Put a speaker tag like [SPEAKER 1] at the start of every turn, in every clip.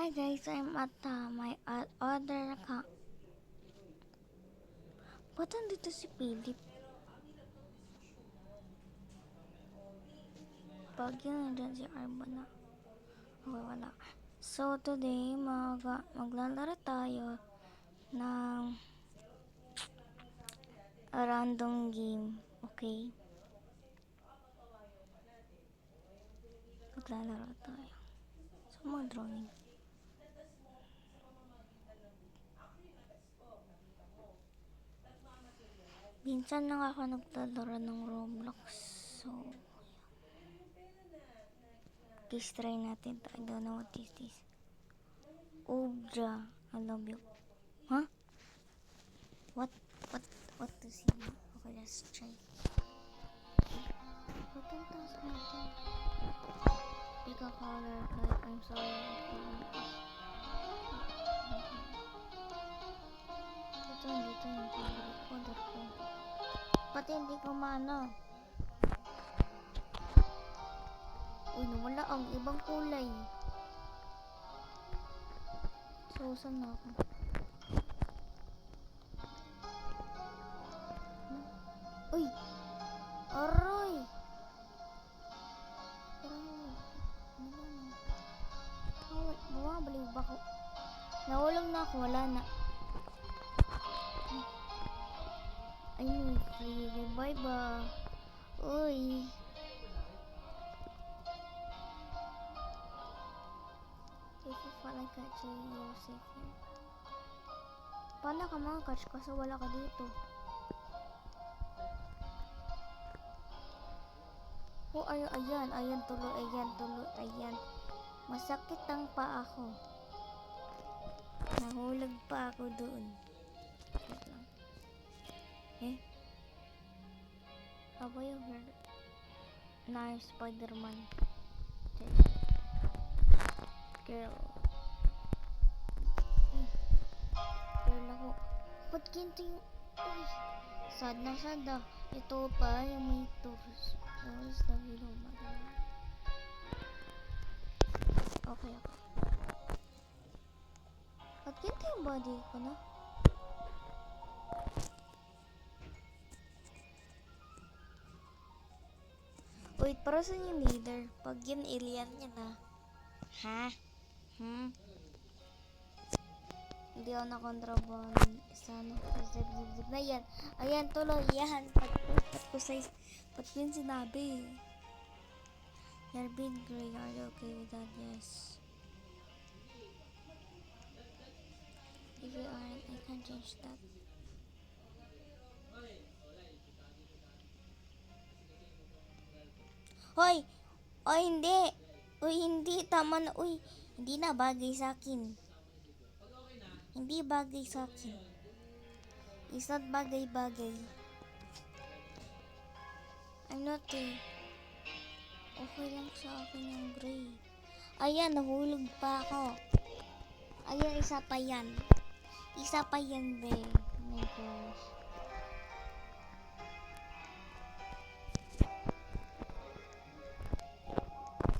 [SPEAKER 1] Hi guys, I'm at my other account. Ba't nandito si Philip? Pag yun, nandyan si Arbona. Okay, wala. So today, maglalaro tayo ng a random game. Okay? Maglalaro tayo. So mag-drawing. Minsan lang ako naglalaro ng Roblox. So, please try natin to. I don't know what is this. Obra. I love you. Huh? What to see? Okay, let's try. Ba't ang taas natin? Pick a color. Like, I'm sorry. Ito yung favorite color ko. Pati hindi ko maano. Uy, nawala ang ibang kulay. So, saan na ako? Uy! Aroy! Bumabaliw ba ako? Nahulog na ako, wala na. Ay, free revive ba? Uy! If you fall like that, you're safe here. Paano ka makakatch kasi wala ka dito? Oh, ayan tuloy, ayan. Masakit ang paa ko. Nahulog pa ako doon. Wait lang. Abay over. Nice Spider-Man. Girl. Girl ako. Ba't ginto yung... Uy. Sad na. Ito pa yung may tours. Tours na binumara. Okay. Ba't ginto yung body ko na? Wait, para saan yung leader? Pag yun, alien niya na. Ha? Hindi ako nakontraband. Sana. Zip na yan. Ayan, tuloy. Yan. Ba't yun sinabi? You're being gray. Are you okay with that? Yes. If you aren't, I can't change that. Hoy! Oy, hindi! Uy, hindi. Tama na. Uy, hindi na bagay sa akin. Hindi bagay sa akin. It's not bagay-bagay. I'm not okay lang sa akin yung gray. Ayan, nahulog pa ako. Ayan, isa pa yan. Be. Oh my gosh.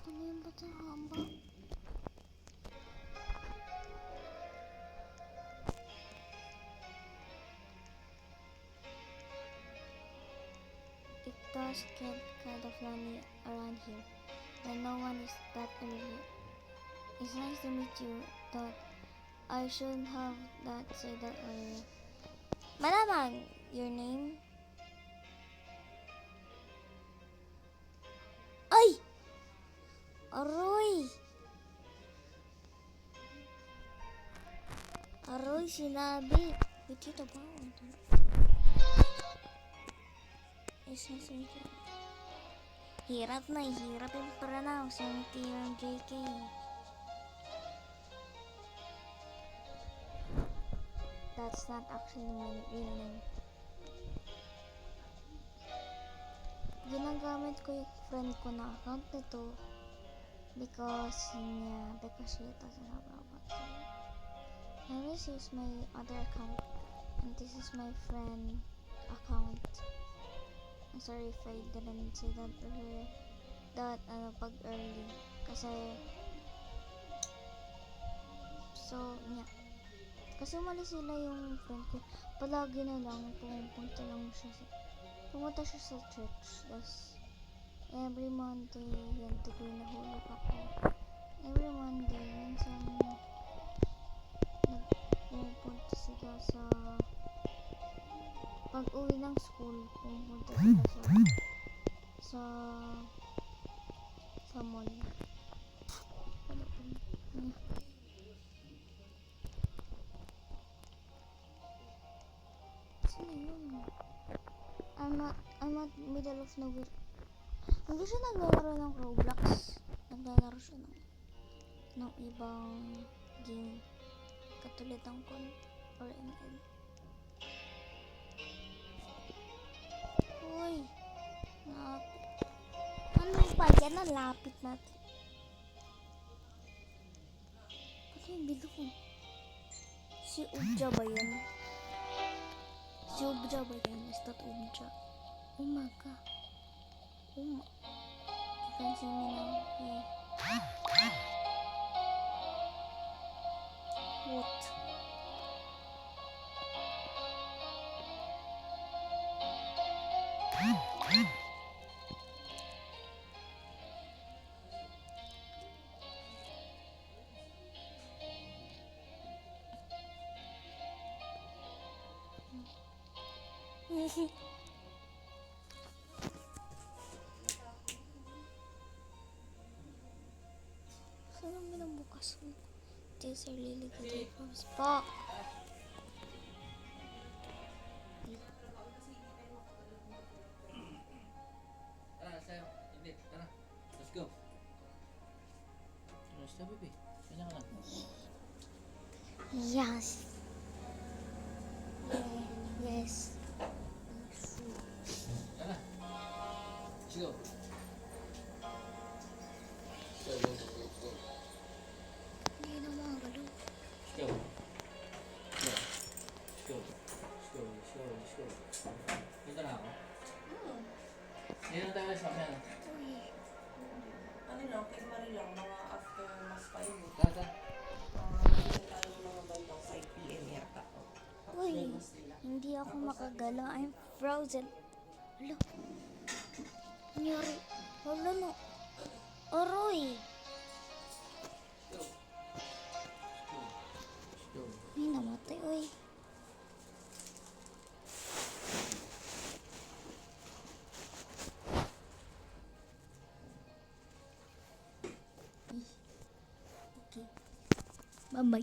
[SPEAKER 1] Ano yung ba't ang hamba? It does get kind of lonely around here. When no one is that early. It's nice to meet you. Thought I shouldn't have said that earlier. Malamang, your name? Ay! Aroy, sinabi. Dito ba? Hirap yung pronounce yung T yung JK. That's not actually my real name. Ginagamit ko yung friend ko na account nito because she doesn't have Roblox. I always use my other account and this is my friend account. I'm sorry if I didn't say that earlier. Pag early kasi Kasi umalis sila yung friend ko. Palagi na lang pumunta siya sa church. Tapos every Monday, ganito ko nahulog ako. Every Monday, minsan nagpupunta sila sa pag uwi ng school, pumunta sila sa sa mall. Ano po? Sino yun? I'm at middle of nowhere. Hindi siya naglalaro ng Roblox. Naglalaro siya ng ibang game. Katulad ng Con or ML. Uy! Ano ba yan? Nalapit natin. Ano yung bilo ko? Si Ubja ba yan? Si Ubja ba yan? Is that Ubja? Oh my god. Oh my. You can see me now. Yeah. What? Saan ang binabukas mo? These are really good from Spock.
[SPEAKER 2] Tara, sayo. Hindi, tara. Let's go. Basta, baby. Kanya ka lang.
[SPEAKER 1] Yes. Yes.
[SPEAKER 2] Tara. Let's go. Go, go, go, go, go.
[SPEAKER 1] Hindi na makagalaw.
[SPEAKER 2] Let's go. Let's go. Let's go. Let's go. Let's go. Let's go. Dito na ako. Dito na tayo sa amin.
[SPEAKER 1] Uy.
[SPEAKER 3] Ano lang, kay Marie lang, mga after mas 5.
[SPEAKER 2] Tara.
[SPEAKER 3] Tayo mga bandang 5 PM yata.
[SPEAKER 1] Uy. Hindi ako makagalaw. I'm frozen. Hala. Nangyari. Hala no. Aroy.
[SPEAKER 2] Let's go. Let's go.
[SPEAKER 1] May namatay. Uy. Okay. Bye-bye.